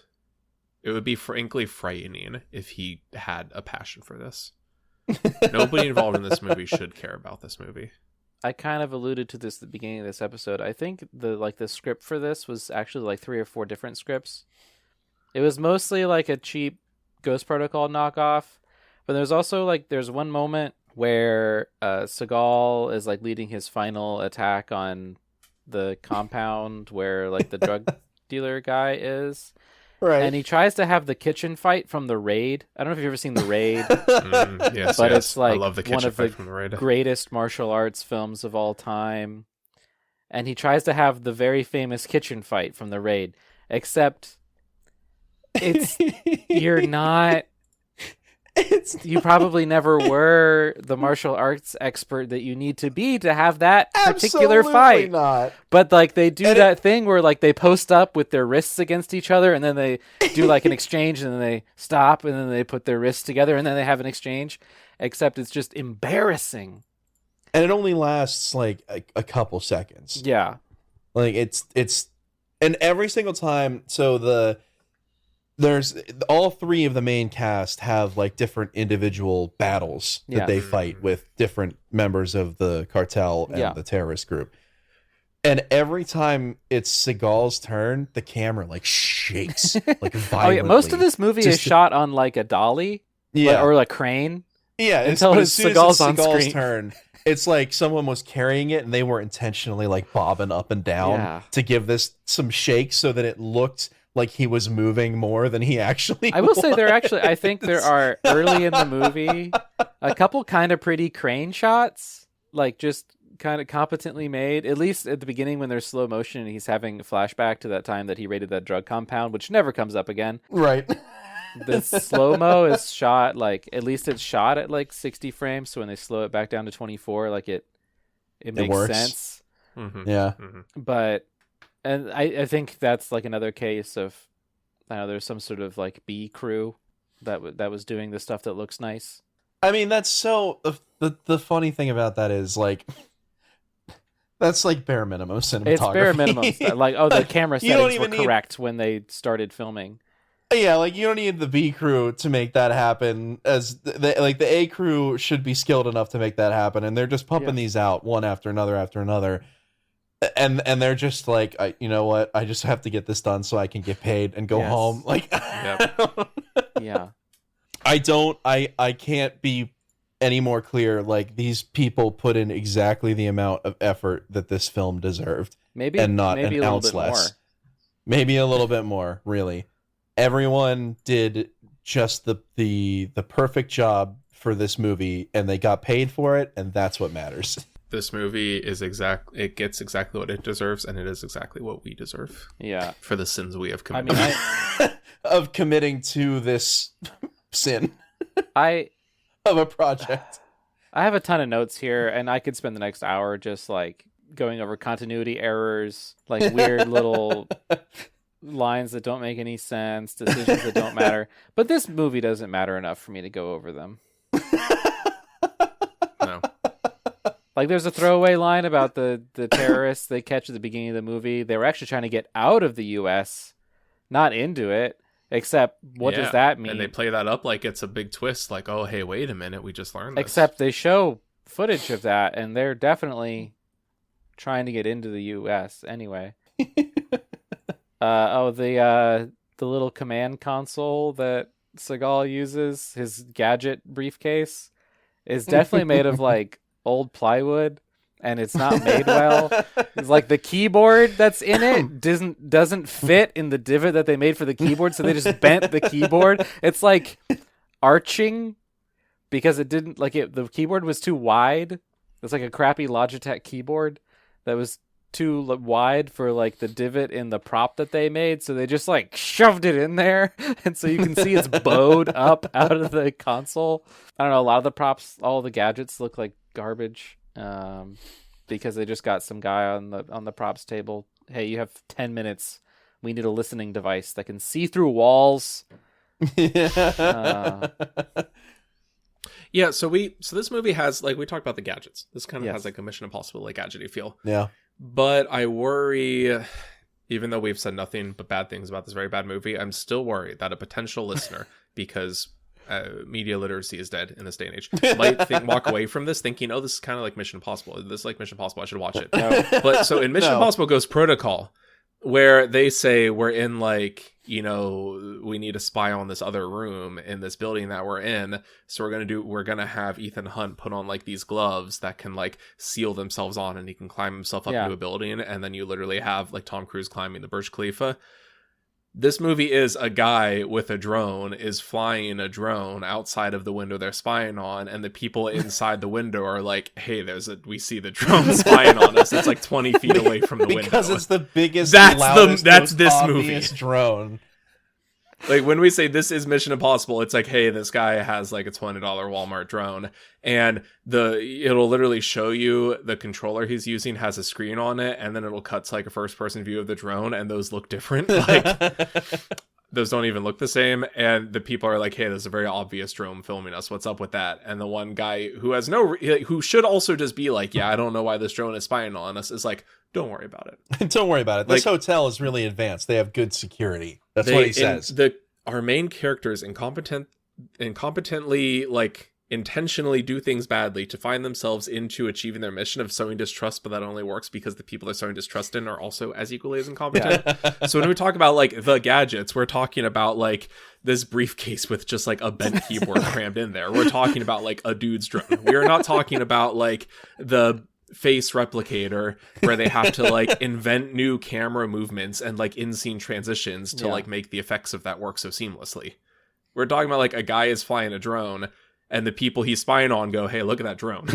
It would be frankly frightening if he had a passion for this. Nobody involved in this movie should care about this movie.
I kind of alluded to this at the beginning of this episode. I think the script for this was actually like 3 or 4 different scripts. It was mostly like a cheap Ghost Protocol knockoff, but there's also there's one moment where Seagal is like leading his final attack on the compound where like the drug dealer guy is.
Right.
And he tries to have the kitchen fight from The Raid. I don't know if you've ever seen The Raid.
Yes,
But
yes.
it's like
I love the
one
kitchen
of
fight
the
from the Raid.
greatest martial arts films of all time. And he tries to have the very famous kitchen fight from The Raid. Except it's you're not you probably never were the martial arts expert that you need to be to have that particular
Absolutely
fight.
not.
But like they do that thing where like they post up with their wrists against each other and then they do like an exchange and then they stop and then they put their wrists together and then they have an exchange. Except it's just embarrassing.
And it only lasts like a couple seconds.
Yeah.
Like it's and every single time, so there's all 3 of the main cast have like different individual battles that
Yeah.
they fight with different members of the cartel and the terrorist group. And every time it's Seagal's turn, the camera like shakes like violently.
Oh yeah, most of this movie is
Just-
shot on like a dolly or a crane.
Yeah,
until
but
it's
as soon as
Seagal's
it's
on
Seagal's
screen.
turn, it's like someone was carrying it and they were intentionally like bobbing up and down
Yeah.
to give this some shakes so that it looked like he was moving more than he actually
I will say I think
was.
there are early in the movie a couple kind of pretty crane shots, like just kind of competently made, at least at the beginning when there's slow motion and he's having a flashback to that time that he raided that drug compound, which never comes up again.
Right.
The slow-mo is shot at least it's shot at like 60 frames, so when they slow it back down to 24, like it makes
works.
sense.
Mhm.
Yeah.
Mhm.
But And I think that's like another case of, I don't know, there's some sort of like B crew that was doing the stuff that looks nice.
I mean, that's so the funny thing about that is like that's like bare minimum cinematography.
It's bare minimum stuff. Like, oh, the camera
You don't
settings were
even
correct when they started filming.
Yeah, like you don't need the B crew to make that happen. As the A crew should be skilled enough to make that happen, and they're just pumping these out one after another, and they're just like, you know what? I just have to get this done so I can get paid and go home. Like,
Yeah.
I can't be any more clear. Like, these people put in exactly the amount of effort that this film deserved, and not an ounce less. Maybe a little bit more, really. Everyone did just the perfect job for this movie, and they got paid for it, and that's what matters.
This movie is it gets exactly what it deserves, and it is exactly what we deserve.
Yeah.
For the sins we have committed.
I mean,
of committing to this sin
of
a project.
I have a ton of notes here, and I could spend the next hour just like going over continuity errors, like weird little lines that don't make any sense, decisions that don't matter. But this movie doesn't matter enough for me to go over them.
No.
Like, there's a throwaway line about the terrorists they catch at the beginning of the movie. They were actually trying to get out of the U.S., not into it. Except, what does that mean?
And they play that up like it's a big twist. Like, oh, hey, wait a minute, we just learned this.
Except they show footage of that, and they're definitely trying to get into the U.S. anyway. The little command console that Seagal uses, his gadget briefcase, is definitely made of like old plywood, and it's not made well. It's like the keyboard that's in it doesn't fit in the divot that they made for the keyboard, so they just bent the keyboard. It's like arching because it didn't the keyboard was too wide. It's like a crappy Logitech keyboard that was too wide for like the divot in the prop that they made, so they just like shoved it in there, and so you can see it's bowed up out of the console. I don't know, a lot of the props, all the gadgets look like garbage, because they just got some guy on the props table. Hey, you have 10 minutes. We need a listening device that can see through walls.
Yeah, so this movie has, like, we talked about the gadgets. This kind of has like a Mission Impossible like gadgety feel.
Yeah.
But I worry, even though we've said nothing but bad things about this very bad movie, I'm still worried that a potential listener, because media literacy is dead in this day and age, might walk away from this thinking, oh, this is kind of like Mission Impossible. This is like Mission Impossible. I should watch it. No. But so in Mission Impossible Ghost Protocol, where they say we're in like, we need to spy on this other room in this building that we're in. So we're going to have Ethan Hunt put on like these gloves that can like seal themselves on, and he can climb himself up into a building. And then you literally have like Tom Cruise climbing the Burj Khalifa. This movie is a guy with a drone is flying a drone outside of the window they're spying on, and the people inside the window are like, hey, we see the drone spying on us. It's like 20 feet away from the window.
Because it's the biggest,
that's this
obvious
movie.
Drone.
Like, when we say this is Mission Impossible, it's like, hey, this guy has like a $20 Walmart drone, and it'll literally show you the controller he's using has a screen on it, and then it'll cut to like a first person view of the drone, and those look different. Like, those don't even look the same, and the people are like, hey, there's a very obvious drone filming us. What's up with that? And the one guy who has who should also just be like, yeah, I don't know why this drone is spying on us, is like, don't worry about it.
Don't worry about it. This hotel is really advanced. They have good security. That's what he says.
Our main characters incompetently, like, intentionally do things badly to find themselves into achieving their mission of sowing distrust, but that only works because the people they're sowing distrust in are also as equally as incompetent. Yeah. So when we talk about like the gadgets, we're talking about like this briefcase with just like a bent keyboard crammed in there. We're talking about like a dude's drone. We are not talking about like the face replicator where they have to like invent new camera movements and like in-scene transitions to like make the effects of that work so seamlessly. We're talking about like a guy is flying a drone, and the people he's spying on go, hey, look at that drone.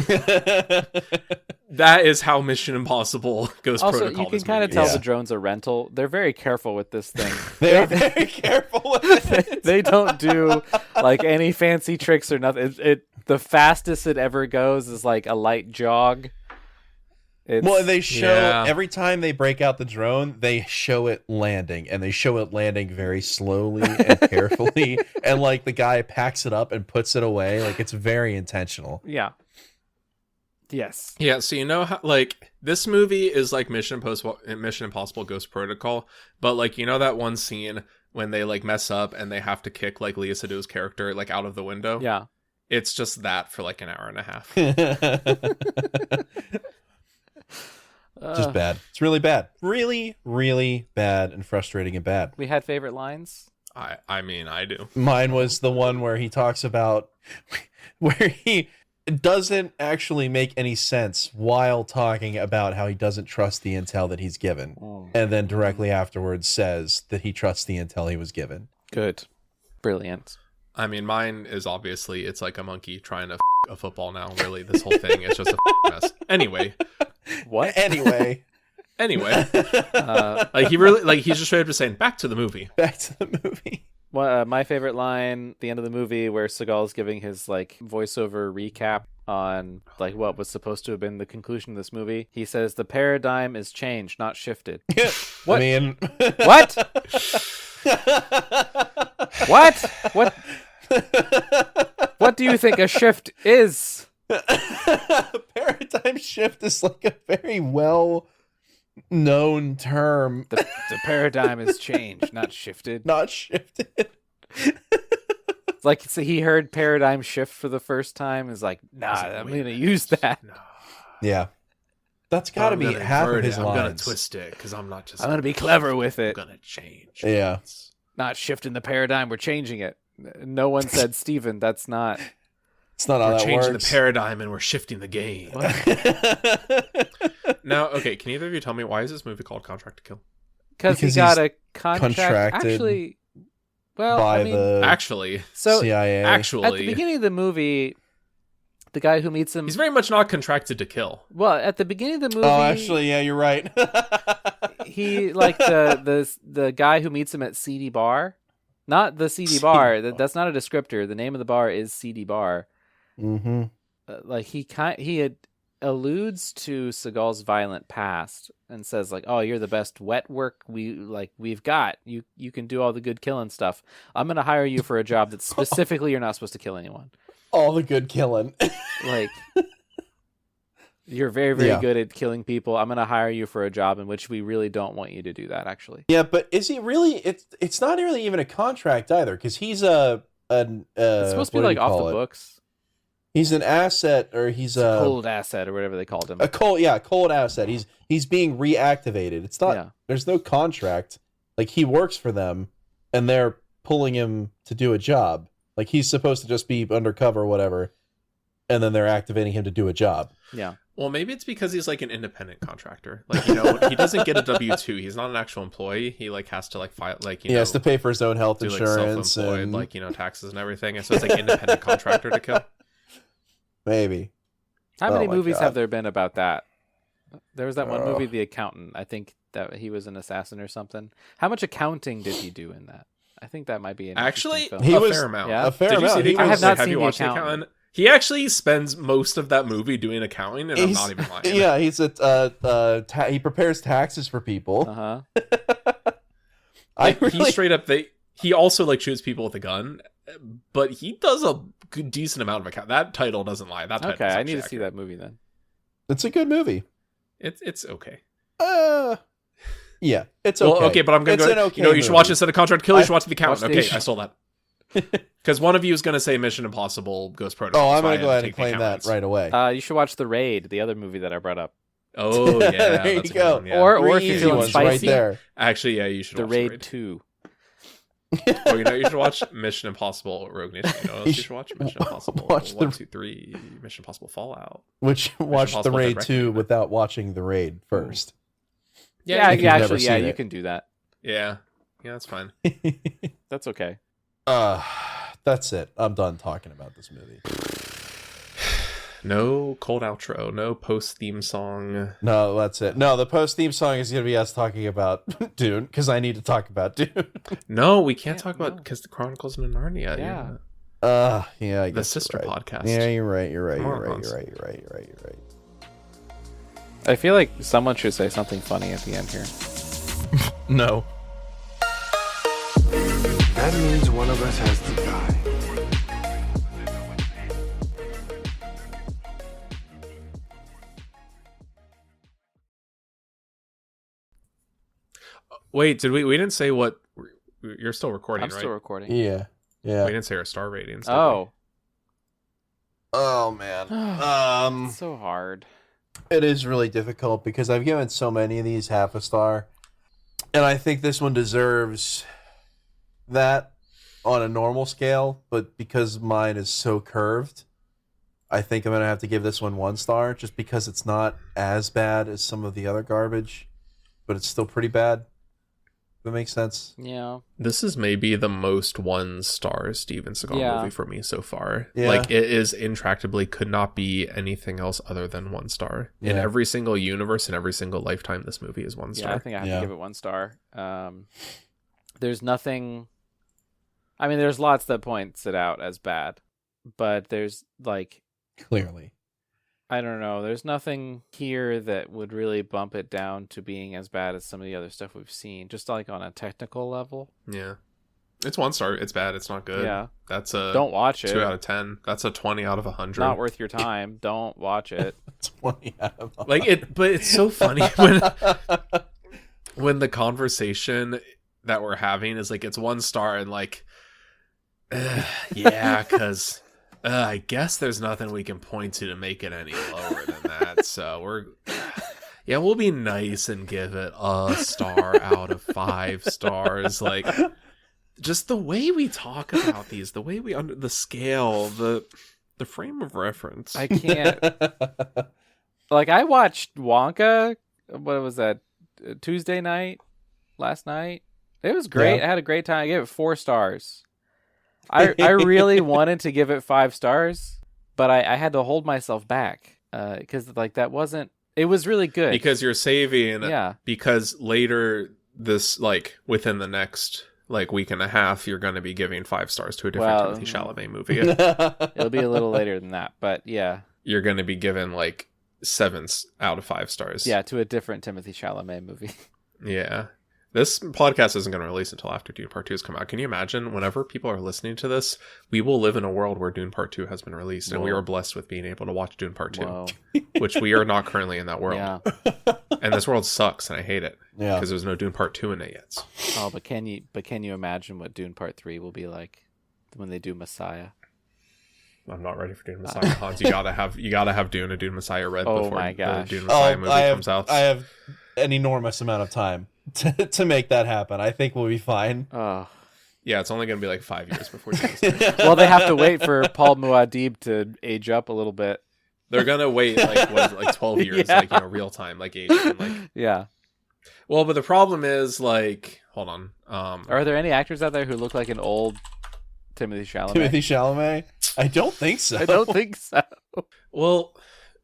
That is how Mission Impossible Ghost Protocol.
Also, you can kind of tell the drone's a rental. They're very careful with this thing.
They're very careful with it.
They don't do like any fancy tricks or nothing. The fastest it ever goes is like a light jog.
Well, they show
Yeah.
every time they break out the drone, they show it landing, and they show it landing very slowly and carefully, and like the guy packs it up and puts it away, like it's very intentional.
Yeah. Yes.
Yeah, so you know how like this movie is like Mission Impossible Ghost Protocol, but like you know that one scene when they like mess up and they have to kick like Lea Seydoux' character like out of the window?
Yeah.
It's just that for like an hour and a half.
Just bad. It's really bad. Really, really bad and frustrating and bad.
We had favorite lines.
I mean, I do.
Mine was the one where he talks about where he doesn't actually make any sense while talking about how he doesn't trust the intel that he's given, and then directly afterwards says that he trusts the intel he was given.
Good. Brilliant.
I mean, mine is obviously it's like a monkey trying to a football now. Really, this whole thing is just a mess. Anyway,
What?
Anyway,
like he really like he's just straight up just saying back to the movie.
back to the movie.
My favorite line at the end of the movie where Seagal's giving his like voiceover recap on like what was supposed to have been the conclusion of this movie. He says the paradigm is changed, not shifted. What?
I mean,
What? What? What do you think a shift is?
paradigm shift is like a very well known term.
The paradigm is changed, not shifted.
Not shifted.
It's like so he heard paradigm shift for the first time. Is like, nah, I'm going to use that.
No,
Yeah. That's got to
I'm
be
gonna
half of
invert
his
it. I'm gonna
lines.
twist it because I'm not just.
I'm going to be clever with
I'm
it.
gonna change.
Yeah.
Not shifting the paradigm. We're changing it. No one said, Steven, that's not.
It's not how
We're
that
changing
works.
the paradigm and we're shifting the game. Now, okay, can either of you tell me why is this movie called Contract to Kill?
Because he
Because
got
he's
a contract.
contracted
Actually, well,
by
I mean,
the
Actually,
so
CIA.
at the
actually,
beginning of the movie, the guy who meets him.
he's very much not contracted to kill.
Well, at the beginning of the movie,
Oh, actually, yeah, you're right.
he like the guy who meets him at CD Bar, not the CD Bar. That's not a descriptor. The name of the bar is CD Bar.
Mm-hmm.
Like he had alludes to Seagal's violent past and says like, "Oh, you're the best wet work we've got. You can do all the good killing stuff. I'm gonna hire you for a job that specifically you're not supposed to kill anyone.
All the good killing.
Like you're very very
Yeah.
good at killing people. I'm gonna hire you for a job in which we really don't want you to do that. Actually,
Yeah, but is he really? It's not really even a contract either, because he's it's
it's supposed to be like off the books,
He's an asset, or he's a
cold asset or whatever they called him.
cold asset. He's being reactivated. It's not.
Yeah.
There's no contract. Like, he works for them, and they're pulling him to do a job. Like, he's supposed to just be undercover or whatever, and then they're activating him to do a job.
Yeah.
Well, maybe it's because he's like an independent contractor. Like, you know, he doesn't get a W-2. He's not an actual employee. He like has to like file like
He has to pay for his own health
do like
insurance
self-employed
and
like taxes and everything. And so it's like independent contractor to kill.
maybe.
How
Oh
many
my
movies
God.
have there been about that? There was that one movie, The Accountant. I think that he was an assassin or something. How much accounting did he do in that? I think that might be an
Actually,
interesting film.
He
a
was-
fair amount.
Yeah?
A fair
Did you
amount.
see the
He
I have
was-
not
Have
seen
you
The
watched The
Accountant.
Accountant? He actually spends most of that movie doing accounting, and I'm
He's-
not even lying.
Yeah, he's he prepares taxes for people.
Uh-huh.
Like, he straight up he also like shoots people with a gun, but he does a good, decent amount of account. That title doesn't lie. That title
Okay,
is
I
actually
need to see
accurate.
that movie then.
It's a good movie.
It's okay.
Yeah, it's
Well,
okay.
okay, but I'm gonna
It's
go.
an okay
You should
movie.
watch instead of Contract to Kill. You should watch The Accountant.
watch The
Okay, I stole that. Because one of you is gonna say Mission Impossible Ghost Protocol.
Oh, I'm
so I
gonna
had
go
to
ahead
take
and
The
claim that
Accountants.
right away.
You should watch The Raid, the other movie that I brought up.
Oh yeah,
There you
that's a good
go.
one, yeah.
Or
Three
if you're
easy
feeling
ones
spicy,
right there.
Actually, yeah, you should
The
watch
Raid
The Raid.
2.
Oh, you should watch Mission Impossible Rogue Nation. You know what else you should watch? Mission Impossible
watch
1, 2, 3, Mission Impossible Fallout.
Which watch the
Impossible
Raid
Dead
2
Reckoning.
without watching the Raid first.
Yeah,
if you've never
actually, yeah,
seen
you
it.
can do that.
Yeah, that's fine.
That's okay.
That's it. I'm done talking about this movie.
No cold outro, no post theme song.
No, that's it. No, the post theme song is going to be us talking about Dune, because I need to talk about Dune.
No, we can't
Yeah,
talk about
no.
because the Chronicles of Narnia.
Yeah.
Yeah, I
The
guess
sister
you're right.
podcast.
Yeah, you're right. You're right. You're right.
Morons.
You're right. You're right. You're right. You're right.
I feel like someone should say something funny at the end here.
No.
That means one of us has to die.
Wait, did we didn't say what you're still recording,
I'm
right?
still recording.
Yeah.
We
Yeah.
didn't say our star ratings. did we?
Oh.
Oh man.
It's so hard.
It is really difficult because I've given so many of these half a star, and I think this one deserves that on a normal scale, but because mine is so curved, I think I'm gonna have to give this one 1 star just because it's not as bad as some of the other garbage, but it's still pretty bad. That makes sense.
Yeah.
This is maybe the most 1-star Steven Seagal
Yeah.
movie for me so far.
Yeah.
Like, it is intractably could not be anything else other than 1 star. In
Yeah.
every single universe and every single lifetime, this movie is 1
Yeah,
star.
I think I have
Yeah.
to give it 1 star. There's nothing. I mean, there's lots that points it out as bad, but there's like,
Clearly.
I don't know. There's nothing here that would really bump it down to being as bad as some of the other stuff we've seen. Just like on a technical level.
Yeah. It's 1 star. It's bad. It's not good.
Yeah.
That's a
Don't watch it.
2 out of 10. That's a 20 out of 100.
Not worth your time. Don't watch it.
20 out of
Like it, but it's so funny when the conversation that we're having is like it's 1 star and like, yeah, because I guess there's nothing we can point to make it any lower than that. So we'll be nice and give it a star out of 5 stars. Like, just the way we talk about these, the way we under the scale, the frame of reference.
I can't. Like, I watched Wonka. What was that? Tuesday night? Last night? It was great.
Yeah.
I had a great time. I gave it 4 stars. I really wanted to give it 5 stars, but I had to hold myself back because like that wasn't. It was really good
Because you're saving.
yeah.
Because later this, like, within the next like week and a half, you're going to be giving 5 stars to a different
Well,
Timothée Chalamet movie.
It'll be a little later than that, but yeah,
You're going to be given like 7 out of 5 stars.
yeah, to a different Timothée Chalamet movie.
Yeah. This podcast isn't going to release until after Dune Part 2 has come out. Can you imagine, whenever people are listening to this, we will live in a world where Dune Part 2 has been released, and we
Whoa.
are blessed with being able to watch Dune Part 2,
Whoa.
which we are not currently in that world.
Yeah.
And this world sucks, and I hate it,
Yeah.
because there's no Dune Part 2 in it yet.
Oh, but can you imagine what Dune Part 3 will be like when they do Messiah?
I'm not ready for Dune Messiah. Hans, you gotta have Dune and Dune Messiah read
Oh
before
my gosh.
the Dune Messiah movie comes out.
I have an enormous amount of time to make that happen. I think we'll be fine.
Oh.
Yeah, it's only gonna be like 5 years before Dune Messiah.
Well, they have to wait for Paul Muad'Dib to age up a little bit.
They're gonna wait like 12 years,
Yeah.
like real time, like age. And, like,
Yeah.
well, but the problem is like, hold on.
Are there any actors out there who look like an old Timothée Chalamet?
Timothée Chalamet? I don't think so.
I don't think so.
Well,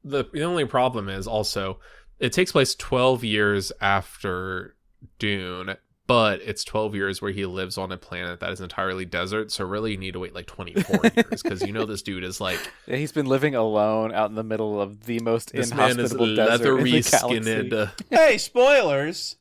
the only problem is also it takes place 12 years after Dune, but it's 12 years where he lives on a planet that is entirely desert. So really, you need to wait like 24 years because this dude is like,
Yeah, he's been living alone out in the middle of the most
this man is
inhospitable desert in
leathery
the galaxy.
skinned.
Hey, spoilers!